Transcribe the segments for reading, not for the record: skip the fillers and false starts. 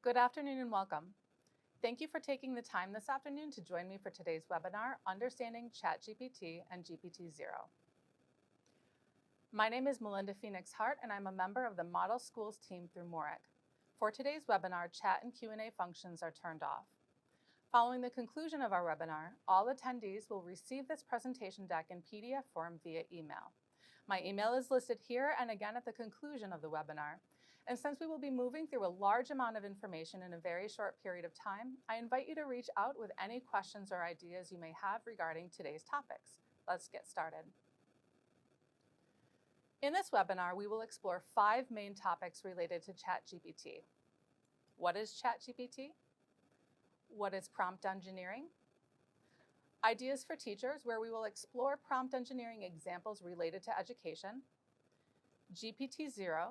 Good afternoon and welcome. Thank you for taking the time this afternoon to join me for today's webinar, Understanding ChatGPT and GPTZero. My name is Melinda Phoenix-Hart, and I'm a member of the Model Schools team through MORIC. For today's webinar, chat and Q&A functions are turned off. Following the conclusion of our webinar, all attendees will receive this presentation deck in PDF form via email. My email is listed here and again at the conclusion of the webinar. And since we will be moving through a large amount of information in a very short period of time, I invite you to reach out with any questions or ideas you may have regarding today's topics. Let's get started. In this webinar, we will explore 5 main topics related to ChatGPT. What is ChatGPT? What is prompt engineering? Ideas for teachers, where we will explore prompt engineering examples related to education. GPTZero,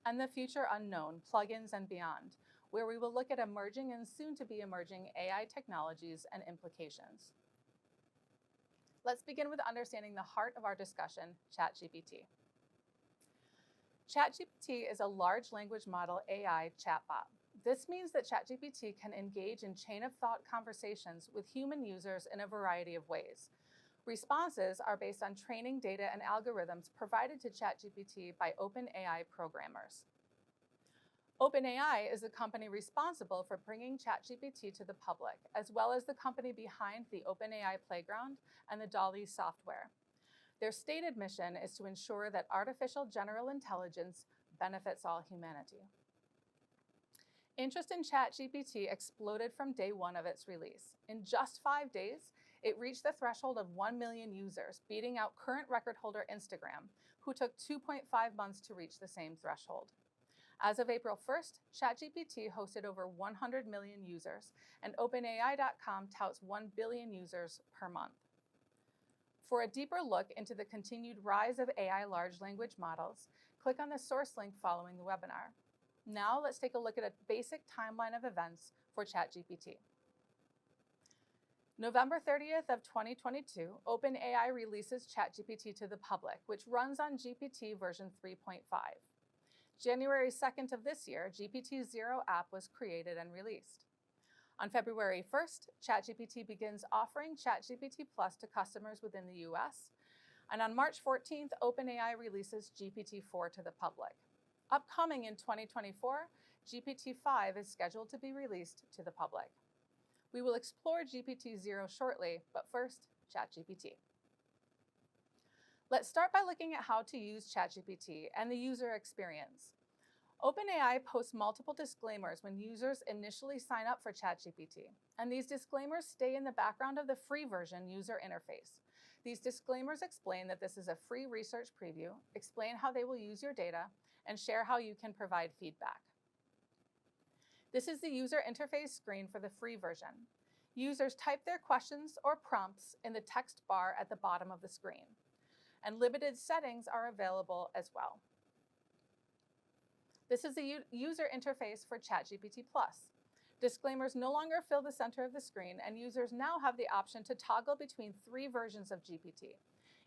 and the future unknown, plugins and beyond, where we will look at emerging and soon-to-be emerging AI technologies and implications. Let's begin with understanding the heart of our discussion, ChatGPT. ChatGPT is a large language model AI chatbot. This means that ChatGPT can engage in chain-of-thought conversations with human users in a variety of ways. Responses are based on training data and algorithms provided to ChatGPT by OpenAI programmers. OpenAI is the company responsible for bringing ChatGPT to the public, as well as the company behind the OpenAI Playground and the DALL-E software. Their stated mission is to ensure that artificial general intelligence benefits all humanity. Interest in ChatGPT exploded from day one of its release. In just 5 days, it reached the threshold of 1 million users, beating out current record holder Instagram, who took 2.5 months to reach the same threshold. As of April 1st, ChatGPT hosted over 100 million users, and OpenAI.com touts 1 billion users per month. For a deeper look into the continued rise of AI large language models, click on the source link following the webinar. Now let's take a look at a basic timeline of events for ChatGPT. November 30th of 2022, OpenAI releases ChatGPT to the public, which runs on GPT version 3.5. January 2nd of this year, GPTZero app was created and released. On February 1st, ChatGPT begins offering ChatGPT Plus to customers within the US. And on March 14th, OpenAI releases GPT-4 to the public. Upcoming in 2024, GPT-5 is scheduled to be released to the public. We will explore GPT-Zero shortly, but first, ChatGPT. Let's start by looking at how to use ChatGPT and the user experience. OpenAI posts multiple disclaimers when users initially sign up for ChatGPT, and these disclaimers stay in the background of the free version user interface. These disclaimers explain that this is a free research preview, explain how they will use your data, and share how you can provide feedback. This is the user interface screen for the free version. Users type their questions or prompts in the text bar at the bottom of the screen, and limited settings are available as well. This is the user interface for ChatGPT Plus. Disclaimers no longer fill the center of the screen, and users now have the option to toggle between 3 versions of GPT.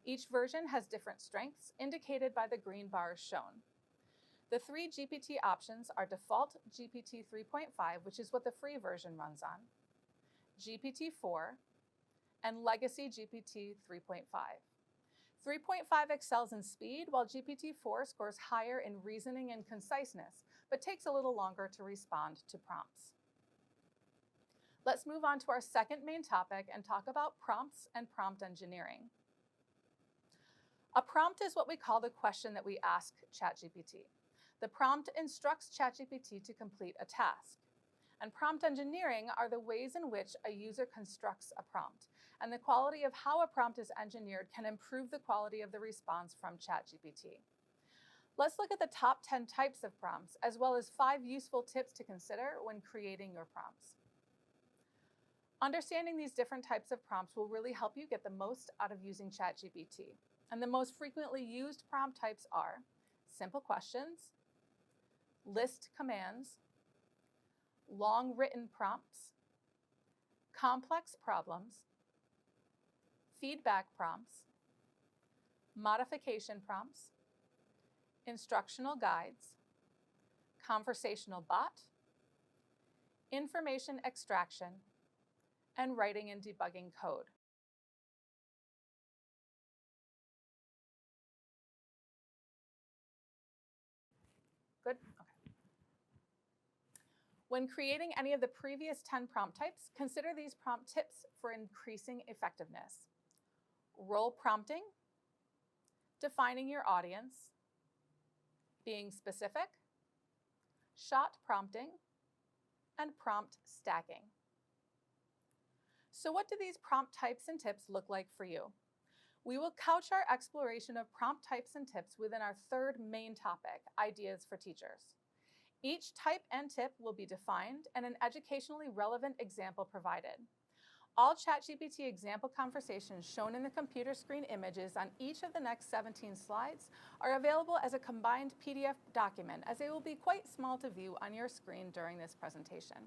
Each version has different strengths, indicated by the green bars shown. The 3 GPT options are default GPT 3.5, which is what the free version runs on, GPT-4, and legacy GPT 3.5. 3.5 excels in speed, while GPT-4 scores higher in reasoning and conciseness, but takes a little longer to respond to prompts. Let's move on to our second main topic and talk about prompts and prompt engineering. A prompt is what we call the question that we ask ChatGPT. The prompt instructs ChatGPT to complete a task. And prompt engineering are the ways in which a user constructs a prompt. And the quality of how a prompt is engineered can improve the quality of the response from ChatGPT. Let's look at the top 10 types of prompts, as well as 5 useful tips to consider when creating your prompts. Understanding these different types of prompts will really help you get the most out of using ChatGPT. And the most frequently used prompt types are simple questions, list commands, long written prompts, complex problems, feedback prompts, modification prompts, instructional guides, conversational bot, information extraction, and writing and debugging code. Good? Okay. When creating any of the previous 10 prompt types, consider these prompt tips for increasing effectiveness. Role prompting, defining your audience, being specific, shot prompting, and prompt stacking. So what do these prompt types and tips look like for you? We will couch our exploration of prompt types and tips within our third main topic, ideas for teachers. Each type and tip will be defined and an educationally relevant example provided. All ChatGPT example conversations shown in the computer screen images on each of the next 17 slides are available as a combined PDF document, as they will be quite small to view on your screen during this presentation.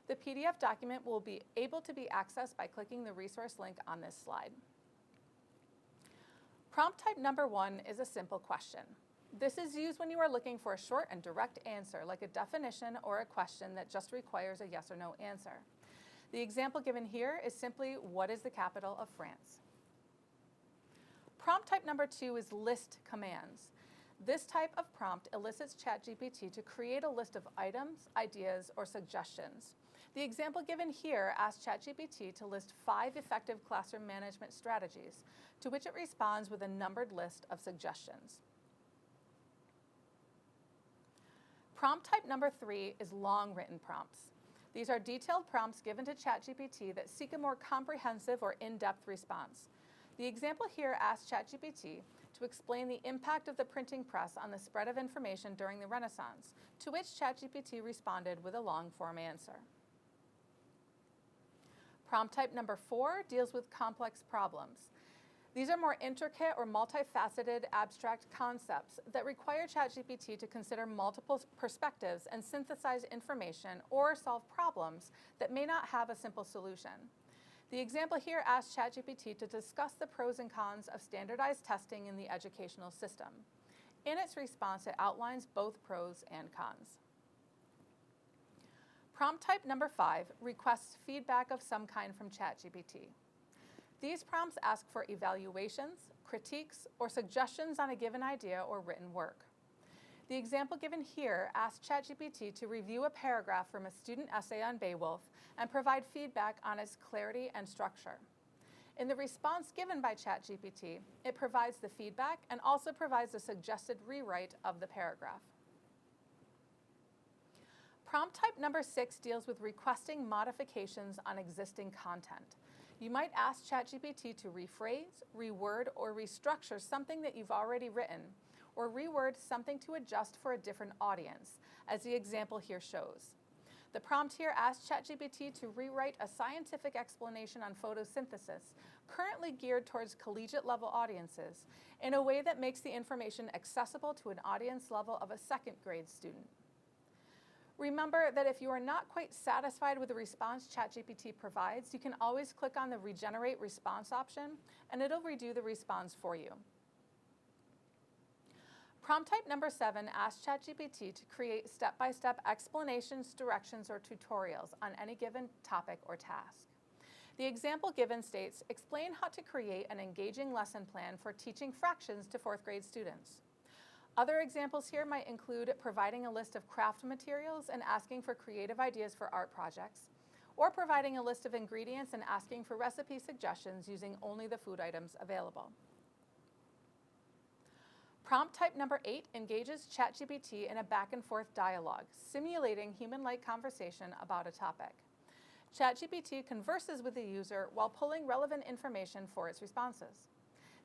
The PDF document will be able to be accessed by clicking the resource link on this slide. Prompt type number 1 is a simple question. This is used when you are looking for a short and direct answer, like a definition or a question that just requires a yes or no answer. The example given here is simply, what is the capital of France? Prompt type number 2 is list commands. This type of prompt elicits ChatGPT to create a list of items, ideas, or suggestions. The example given here asks ChatGPT to list 5 effective classroom management strategies, to which it responds with a numbered list of suggestions. Prompt type number 3 is long written prompts. These are detailed prompts given to ChatGPT that seek a more comprehensive or in-depth response. The example here asks ChatGPT to explain the impact of the printing press on the spread of information during the Renaissance, to which ChatGPT responded with a long-form answer. Prompt type number 4 deals with complex problems. These are more intricate or multifaceted abstract concepts that require ChatGPT to consider multiple perspectives and synthesize information or solve problems that may not have a simple solution. The example here asks ChatGPT to discuss the pros and cons of standardized testing in the educational system. In its response, it outlines both pros and cons. Prompt type number 5 requests feedback of some kind from ChatGPT. These prompts ask for evaluations, critiques, or suggestions on a given idea or written work. The example given here asks ChatGPT to review a paragraph from a student essay on Beowulf and provide feedback on its clarity and structure. In the response given by ChatGPT, it provides the feedback and also provides a suggested rewrite of the paragraph. Prompt type number 6 deals with requesting modifications on existing content. You might ask ChatGPT to rephrase, reword, or restructure something that you've already written, or reword something to adjust for a different audience, as the example here shows. The prompt here asks ChatGPT to rewrite a scientific explanation on photosynthesis, currently geared towards collegiate-level audiences, in a way that makes the information accessible to an audience level of a second-grade student. Remember that if you are not quite satisfied with the response ChatGPT provides, you can always click on the Regenerate Response option, and it'll redo the response for you. Prompt type number 7 asks ChatGPT to create step-by-step explanations, directions, or tutorials on any given topic or task. The example given states, explain how to create an engaging lesson plan for teaching fractions to 4th grade students. Other examples here might include providing a list of craft materials and asking for creative ideas for art projects, or providing a list of ingredients and asking for recipe suggestions using only the food items available. Prompt type number 8 engages ChatGPT in a back-and-forth dialogue, simulating human-like conversation about a topic. ChatGPT converses with the user while pulling relevant information for its responses.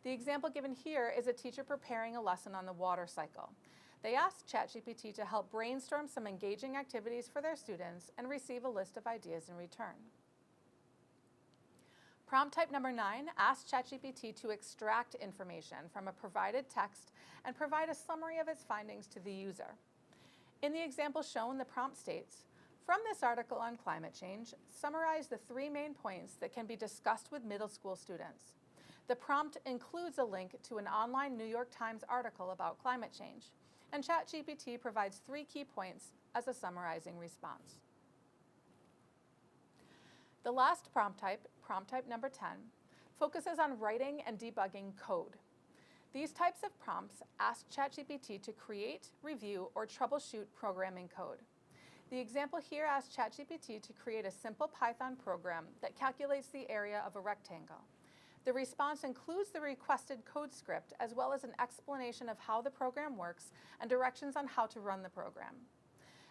The example given here is a teacher preparing a lesson on the water cycle. They ask ChatGPT to help brainstorm some engaging activities for their students and receive a list of ideas in return. Prompt type number 9 asks ChatGPT to extract information from a provided text and provide a summary of its findings to the user. In the example shown, the prompt states, from this article on climate change, summarize the 3 main points that can be discussed with middle school students. The prompt includes a link to an online New York Times article about climate change, and ChatGPT provides 3 key points as a summarizing response. The last prompt type number 10, focuses on writing and debugging code. These types of prompts ask ChatGPT to create, review, or troubleshoot programming code. The example here asks ChatGPT to create a simple Python program that calculates the area of a rectangle. The response includes the requested code script as well as an explanation of how the program works and directions on how to run the program.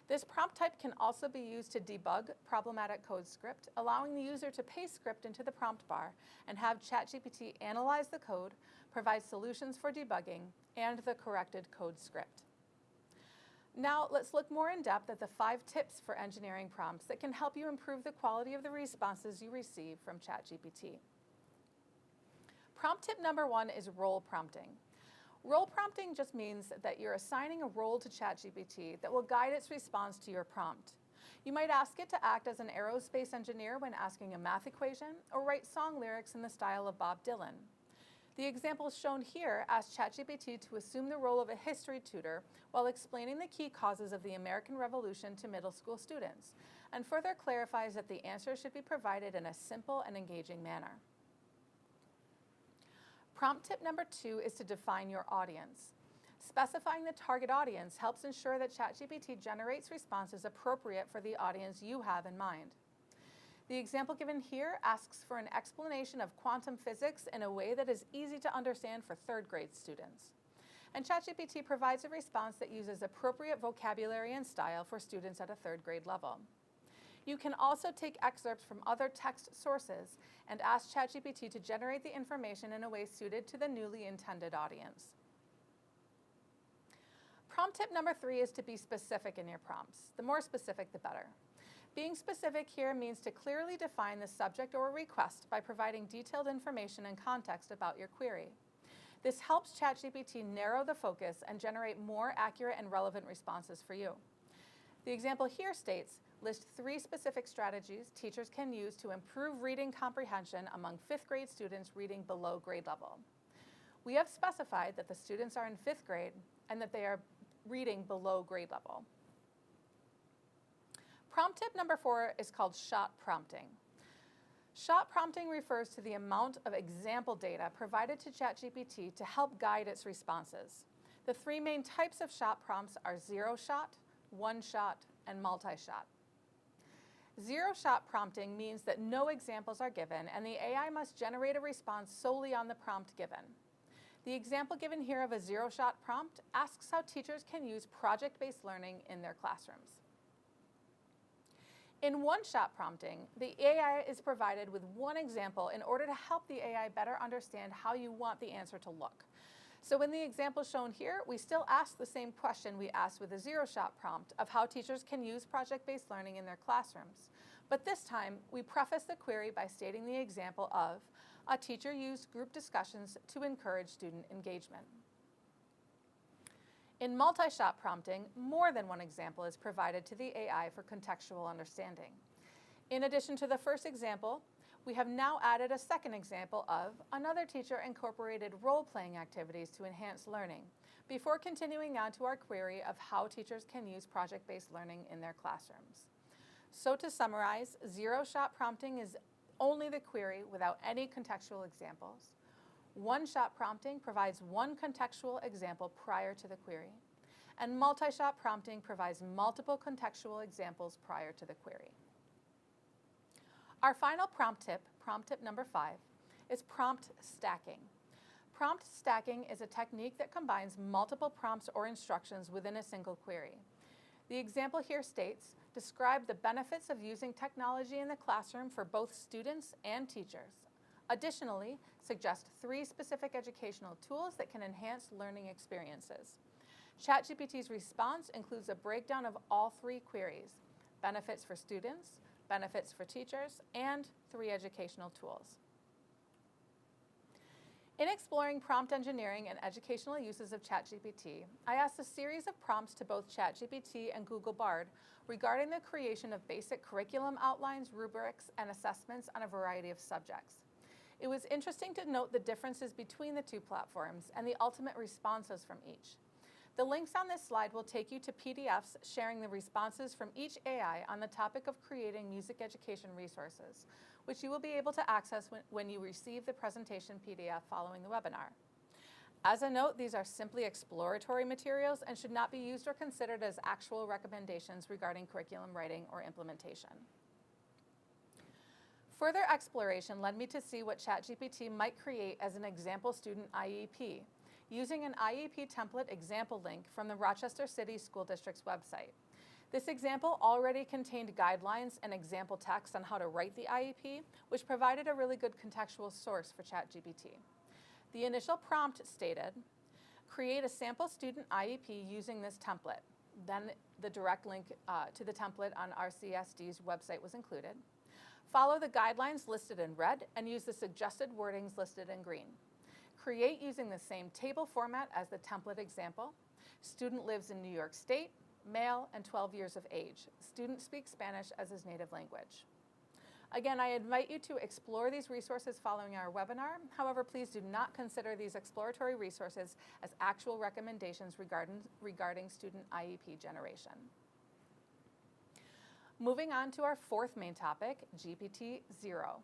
This prompt type can also be used to debug problematic code script, allowing the user to paste script into the prompt bar and have ChatGPT analyze the code, provide solutions for debugging, and the corrected code script. Now let's look more in depth at the 5 tips for engineering prompts that can help you improve the quality of the responses you receive from ChatGPT. Prompt tip number 1 is role prompting. Role prompting just means that you're assigning a role to ChatGPT that will guide its response to your prompt. You might ask it to act as an aerospace engineer when asking a math equation, or write song lyrics in the style of Bob Dylan. The example shown here asks ChatGPT to assume the role of a history tutor while explaining the key causes of the American Revolution to middle school students, and further clarifies that the answer should be provided in a simple and engaging manner. Prompt tip number 2 is to define your audience. Specifying the target audience helps ensure that ChatGPT generates responses appropriate for the audience you have in mind. The example given here asks for an explanation of quantum physics in a way that is easy to understand for 3rd grade students. And ChatGPT provides a response that uses appropriate vocabulary and style for students at a 3rd grade level. You can also take excerpts from other text sources and ask ChatGPT to generate the information in a way suited to the newly intended audience. Prompt tip number 3 is to be specific in your prompts. The more specific, the better. Being specific here means to clearly define the subject or request by providing detailed information and context about your query. This helps ChatGPT narrow the focus and generate more accurate and relevant responses for you. The example here states, list 3 specific strategies teachers can use to improve reading comprehension among 5th grade students reading below grade level. We have specified that the students are in 5th grade and that they are reading below grade level. Prompt tip number 4 is called shot prompting. Shot prompting refers to the amount of example data provided to ChatGPT to help guide its responses. The 3 main types of shot prompts are 0-shot, 1-shot, and multi-shot. 0-shot prompting means that no examples are given and the AI must generate a response solely on the prompt given. The example given here of a 0-shot prompt asks how teachers can use project-based learning in their classrooms. In 1-shot prompting, the AI is provided with 1 example in order to help the AI better understand how you want the answer to look. So in the example shown here, we still ask the same question we asked with a 0-shot prompt of how teachers can use project-based learning in their classrooms. But this time, we preface the query by stating the example of a teacher used group discussions to encourage student engagement. In multi-shot prompting, more than 1 example is provided to the AI for contextual understanding. In addition to the first example, we have now added a second example of another teacher incorporated role-playing activities to enhance learning, before continuing on to our query of how teachers can use project-based learning in their classrooms. So to summarize, 0-shot prompting is only the query without any contextual examples. 1-shot prompting provides 1 contextual example prior to the query. And multi-shot prompting provides multiple contextual examples prior to the query. Our final prompt tip number 5, is prompt stacking. Prompt stacking is a technique that combines multiple prompts or instructions within a single query. The example here states, describe the benefits of using technology in the classroom for both students and teachers. Additionally, suggest 3 specific educational tools that can enhance learning experiences. ChatGPT's response includes a breakdown of all 3 queries, benefits for students, benefits for teachers, and 3 educational tools. In exploring prompt engineering and educational uses of ChatGPT, I asked a series of prompts to both ChatGPT and Google Bard regarding the creation of basic curriculum outlines, rubrics, and assessments on a variety of subjects. It was interesting to note the differences between the 2 platforms and the ultimate responses from each. The links on this slide will take you to PDFs sharing the responses from each AI on the topic of creating music education resources, which you will be able to access when you receive the presentation PDF following the webinar. As a note, these are simply exploratory materials and should not be used or considered as actual recommendations regarding curriculum writing or implementation. Further exploration led me to see what ChatGPT might create as an example student IEP, using an IEP template example link from the Rochester City School District's website. This example already contained guidelines and example text on how to write the IEP, which provided a really good contextual source for ChatGPT. The initial prompt stated, create a sample student IEP using this template. Then the direct link to the template on RCSD's website was included. Follow the guidelines listed in red and use the suggested wordings listed in green. Create using the same table format as the template example. Student lives in New York State, male, and 12 years of age. Student speaks Spanish as his native language. Again, I invite you to explore these resources following our webinar. However, please do not consider these exploratory resources as actual recommendations regarding student IEP generation. Moving on to our fourth main topic, GPTZero.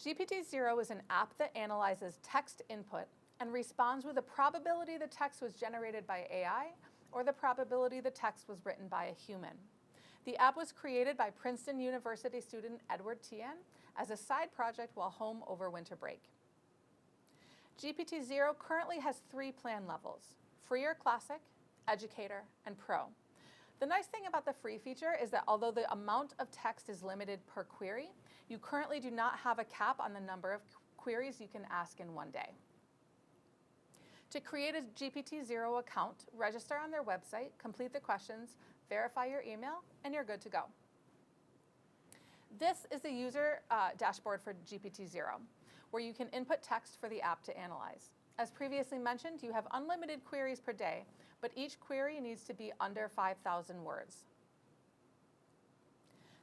GPTZero is an app that analyzes text input and responds with a probability the text was generated by AI or the probability the text was written by a human. The app was created by Princeton University student Edward Tien as a side project while home over winter break. GPTZero currently has 3 plan levels: free or classic, educator, and pro. The nice thing about the free feature is that although the amount of text is limited per query, you currently do not have a cap on the number of queries you can ask in one day. To create a GPTZero account, register on their website, complete the questions, verify your email, and you're good to go. This is the user dashboard for GPTZero, where you can input text for the app to analyze. As previously mentioned, you have unlimited queries per day, but each query needs to be under 5,000 words.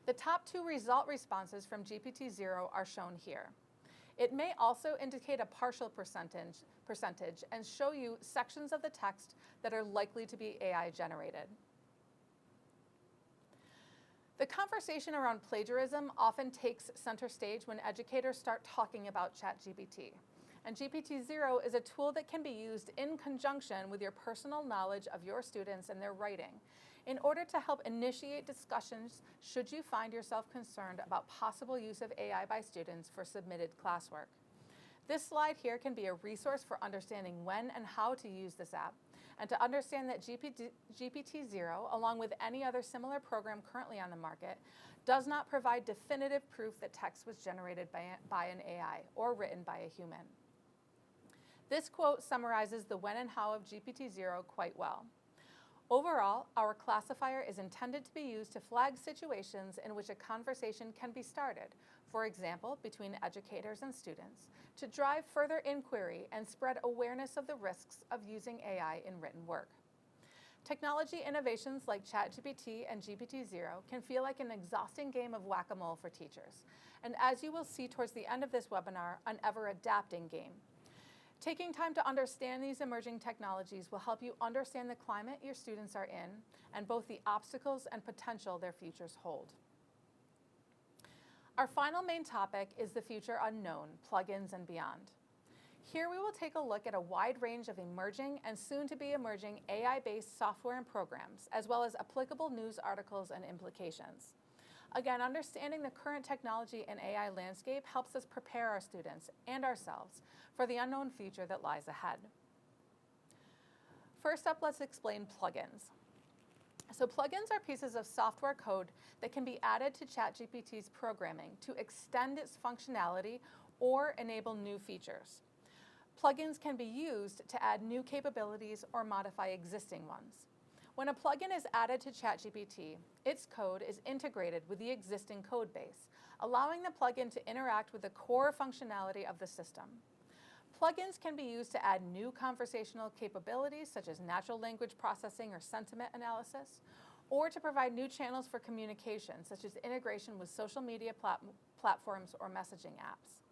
The top 2 result responses from GPTZero are shown here. It may also indicate a partial percentage and show you sections of the text that are likely to be AI generated. The conversation around plagiarism often takes center stage when educators start talking about ChatGPT. And GPTZero is a tool that can be used in conjunction with your personal knowledge of your students and their writing in order to help initiate discussions should you find yourself concerned about possible use of AI by students for submitted classwork. This slide here can be a resource for understanding when and how to use this app, and to understand that GPTZero, along with any other similar program currently on the market, does not provide definitive proof that text was generated by an AI or written by a human. This quote summarizes the when and how of GPTZero quite well. Overall, our classifier is intended to be used to flag situations in which a conversation can be started, for example, between educators and students, to drive further inquiry and spread awareness of the risks of using AI in written work. Technology innovations like ChatGPT and GPTZero can feel like an exhausting game of whack-a-mole for teachers, and as you will see towards the end of this webinar, an ever-adapting game. Taking time to understand these emerging technologies will help you understand the climate your students are in and both the obstacles and potential their futures hold. Our final main topic is the future unknown, plugins and beyond. Here we will take a look at a wide range of emerging and soon-to-be emerging AI-based software and programs, as well as applicable news articles and implications. Again, understanding the current technology and AI landscape helps us prepare our students and ourselves for the unknown future that lies ahead. First up, let's explain plugins. So plugins are pieces of software code that can be added to ChatGPT's programming to extend its functionality or enable new features. Plugins can be used to add new capabilities or modify existing ones. When a plugin is added to ChatGPT, its code is integrated with the existing code base, allowing the plugin to interact with the core functionality of the system. Plugins can be used to add new conversational capabilities such as natural language processing or sentiment analysis, or to provide new channels for communication such as integration with social media platforms or messaging apps.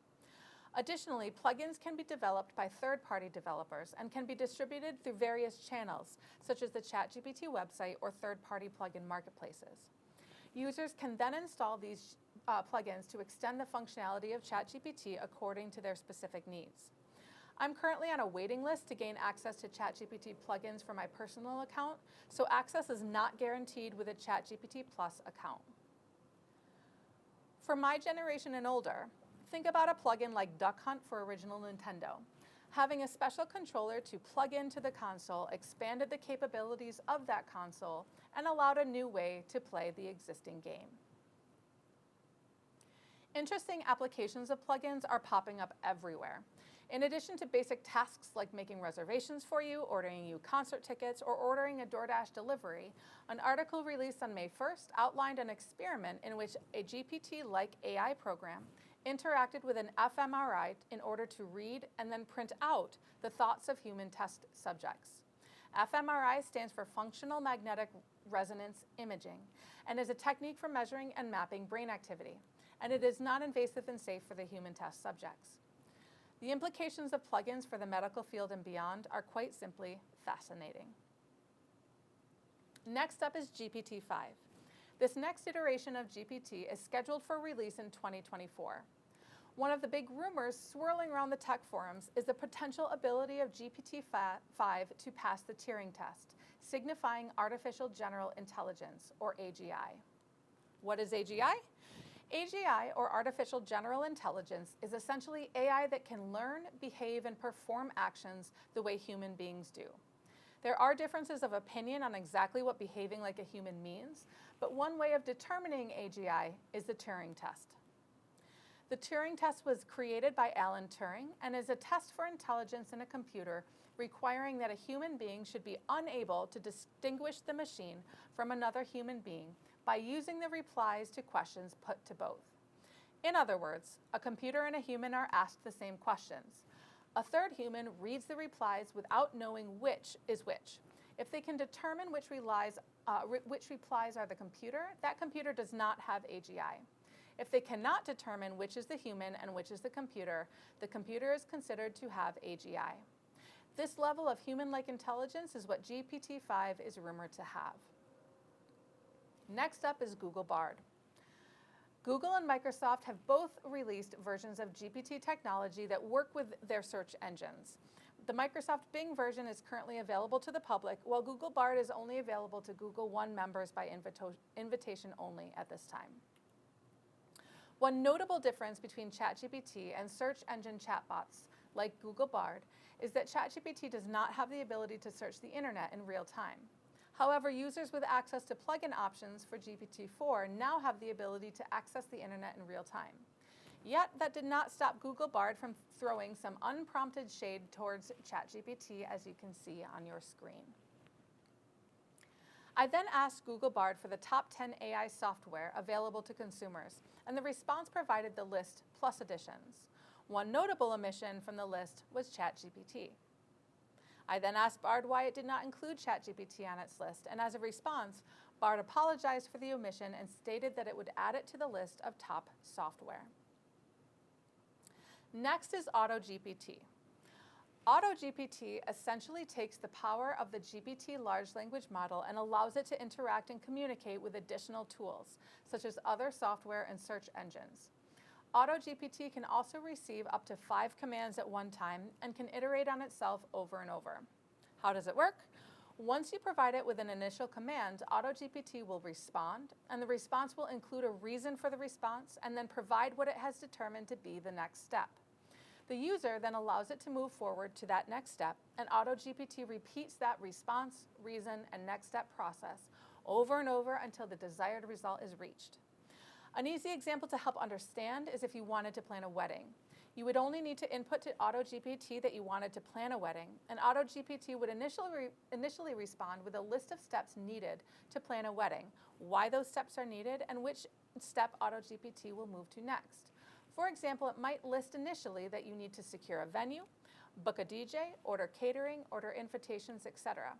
Additionally, plugins can be developed by third-party developers and can be distributed through various channels, such as the ChatGPT website or third-party plugin marketplaces. Users can then install these plugins to extend the functionality of ChatGPT according to their specific needs. I'm currently on a waiting list to gain access to ChatGPT plugins for my personal account, so access is not guaranteed with a ChatGPT Plus account. For my generation and older, think about a plugin like Duck Hunt for original Nintendo. Having a special controller to plug into the console expanded the capabilities of that console and allowed a new way to play the existing game. Interesting applications of plugins are popping up everywhere. In addition to basic tasks like making reservations for you, ordering you concert tickets, or ordering a DoorDash delivery, an article released on May 1st outlined an experiment in which a GPT-like AI program interacted with an fMRI in order to read and then print out the thoughts of human test subjects. fMRI stands for Functional Magnetic Resonance Imaging and is a technique for measuring and mapping brain activity, and it is non-invasive and safe for the human test subjects. The implications of plugins for the medical field and beyond are quite simply fascinating. Next up is GPT-5. This next iteration of GPT is scheduled for release in 2024. One of the big rumors swirling around the tech forums is the potential ability of GPT-5 to pass the Turing test, signifying Artificial General Intelligence, or AGI. What is AGI? AGI, or Artificial General Intelligence, is essentially AI that can learn, behave, and perform actions the way human beings do. There are differences of opinion on exactly what behaving like a human means, but one way of determining AGI is the Turing test. The Turing test was created by Alan Turing and is a test for intelligence in a computer requiring that a human being should be unable to distinguish the machine from another human being by using the replies to questions put to both. In other words, a computer and a human are asked the same questions. A third human reads the replies without knowing which is which. If they can determine which replies are the computer, that computer does not have AGI. If they cannot determine which is the human and which is the computer is considered to have AGI. This level of human-like intelligence is what GPT-5 is rumored to have. Next up is Google Bard. Google and Microsoft have both released versions of GPT technology that work with their search engines. The Microsoft Bing version is currently available to the public, while Google Bard is only available to Google One members by invitation only at this time. One notable difference between ChatGPT and search engine chatbots like Google Bard is that ChatGPT does not have the ability to search the internet in real time. However, users with access to plugin options for GPT-4 now have the ability to access the internet in real time. Yet, that did not stop Google Bard from throwing some unprompted shade towards ChatGPT, as you can see on your screen. I then asked Google Bard for the top 10 AI software available to consumers, and the response provided the list plus additions. One notable omission from the list was ChatGPT. I then asked Bard why it did not include ChatGPT on its list, and as a response, Bard apologized for the omission and stated that it would add it to the list of top software. Next is AutoGPT. AutoGPT essentially takes the power of the GPT large language model and allows it to interact and communicate with additional tools, such as other software and search engines. AutoGPT can also receive up to 5 commands at one time and can iterate on itself over and over. How does it work? Once you provide it with an initial command, AutoGPT will respond, and the response will include a reason for the response and then provide what it has determined to be the next step. The user then allows it to move forward to that next step, and AutoGPT repeats that response, reason, and next step process over and over until the desired result is reached. An easy example to help understand is if you wanted to plan a wedding. You would only need to input to AutoGPT that you wanted to plan a wedding, and AutoGPT would initially respond with a list of steps needed to plan a wedding, why those steps are needed, and which step AutoGPT will move to next. For example, it might list initially that you need to secure a venue, book a DJ, order catering, order invitations, etc.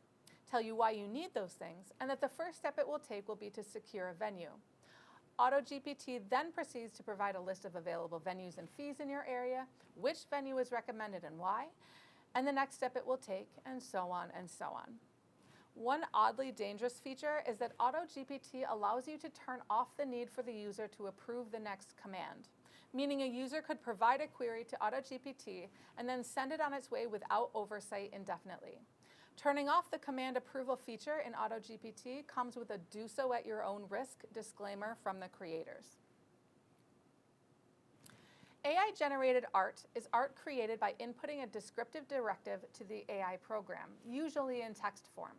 Tell you why you need those things, and that the first step it will take will be to secure a venue. AutoGPT then proceeds to provide a list of available venues and fees in your area, which venue is recommended and why, and the next step it will take, and so on and so on. One oddly dangerous feature is that AutoGPT allows you to turn off the need for the user to approve the next command, meaning a user could provide a query to AutoGPT and then send it on its way without oversight indefinitely. Turning off the command approval feature in AutoGPT comes with a do so at your own risk disclaimer from the creators. AI-generated art is art created by inputting a descriptive directive to the AI program, usually in text form.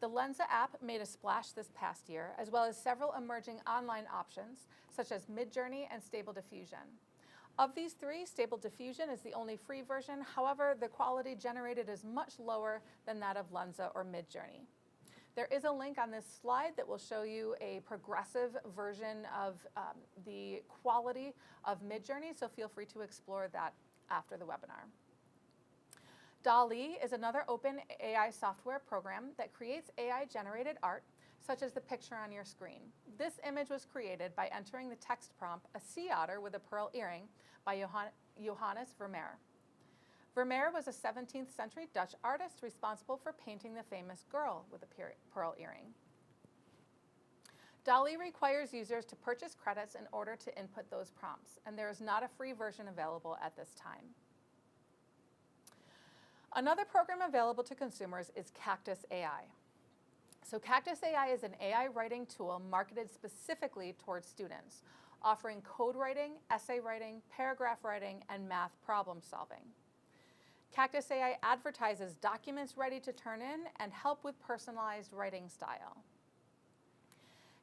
The Lensa app made a splash this past year, as well as several emerging online options, such as Midjourney and Stable Diffusion. Of these three, Stable Diffusion is the only free version. However, the quality generated is much lower than that of Lensa or Midjourney. There is a link on this slide that will show you a progressive version of the quality of Midjourney, so feel free to explore that after the webinar. DALL-E is another open AI software program that creates AI-generated art, such as the picture on your screen. This image was created by entering the text prompt, "a sea otter with a pearl earring," by Johannes Vermeer. Vermeer was a 17th century Dutch artist responsible for painting the famous girl with a pearl earring. DALL-E requires users to purchase credits in order to input those prompts, and there is not a free version available at this time. Another program available to consumers is Cactus AI. So Cactus AI is an AI writing tool marketed specifically towards students, offering code writing, essay writing, paragraph writing, and math problem solving. Cactus AI advertises documents ready to turn in and help with personalized writing style.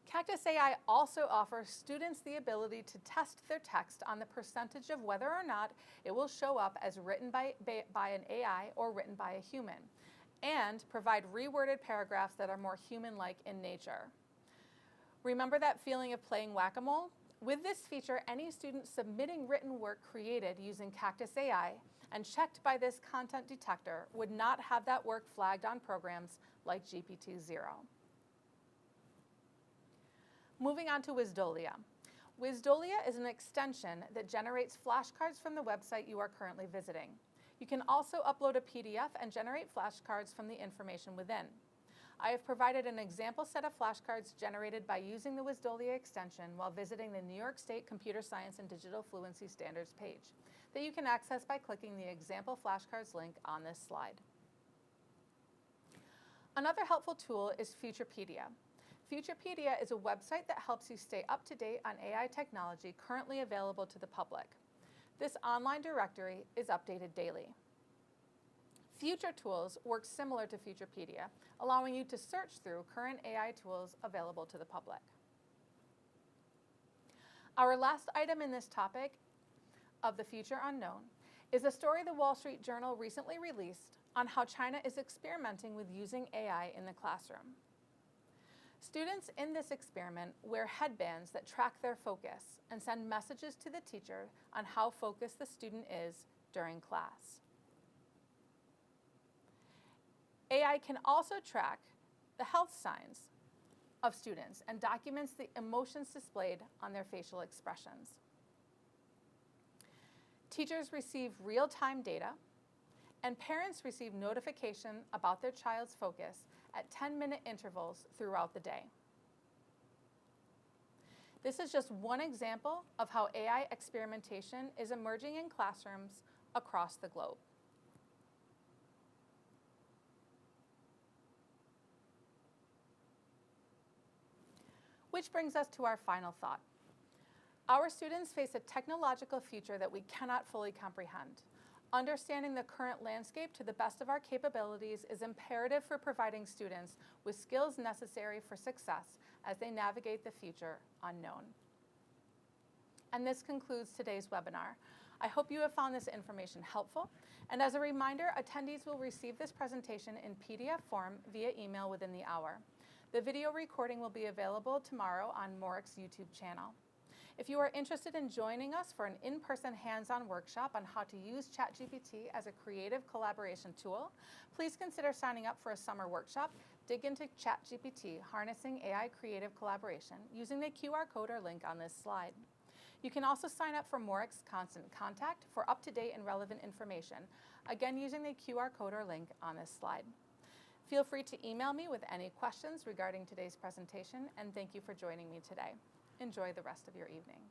Cactus AI also offers students the ability to test their text on the percentage of whether or not it will show up as written by an AI or written by a human, and provide reworded paragraphs that are more human-like in nature. Remember that feeling of playing whack-a-mole? With this feature, any student submitting written work created using Cactus AI and checked by this content detector would not have that work flagged on programs like GPTZero. Moving on to Wisdolia. Wisdolia is an extension that generates flashcards from the website you are currently visiting. You can also upload a PDF and generate flashcards from the information within. I have provided an example set of flashcards generated by using the Wisdolia extension while visiting the New York State Computer Science and Digital Fluency Standards page that you can access by clicking the example flashcards link on this slide. Another helpful tool is Futurepedia. Futurepedia is a website that helps you stay up to date on AI technology currently available to the public. This online directory is updated daily. Future Tools works similar to Futurepedia, allowing you to search through current AI tools available to the public. Our last item in this topic of the future unknown is a story the Wall Street Journal recently released on how China is experimenting with using AI in the classroom. Students in this experiment wear headbands that track their focus and send messages to the teacher on how focused the student is during class. AI can also track the health signs of students and documents the emotions displayed on their facial expressions. Teachers receive real-time data, and parents receive notification about their child's focus at 10-minute intervals throughout the day. This is just one example of how AI experimentation is emerging in classrooms across the globe. Which brings us to our final thought. Our students face a technological future that we cannot fully comprehend. Understanding the current landscape to the best of our capabilities is imperative for providing students with skills necessary for success as they navigate the future unknown. And this concludes today's webinar. I hope you have found this information helpful. And as a reminder, attendees will receive this presentation in PDF form via email within the hour. The video recording will be available tomorrow on MORIC's YouTube channel. If you are interested in joining us for an in-person hands-on workshop on how to use ChatGPT as a creative collaboration tool, please consider signing up for a summer workshop, Dig into ChatGPT, Harnessing AI Creative Collaboration, using the QR code or link on this slide. You can also sign up for MORIC's Constant Contact for up-to-date and relevant information, again using the QR code or link on this slide. Feel free to email me with any questions regarding today's presentation, and thank you for joining me today. Enjoy the rest of your evening.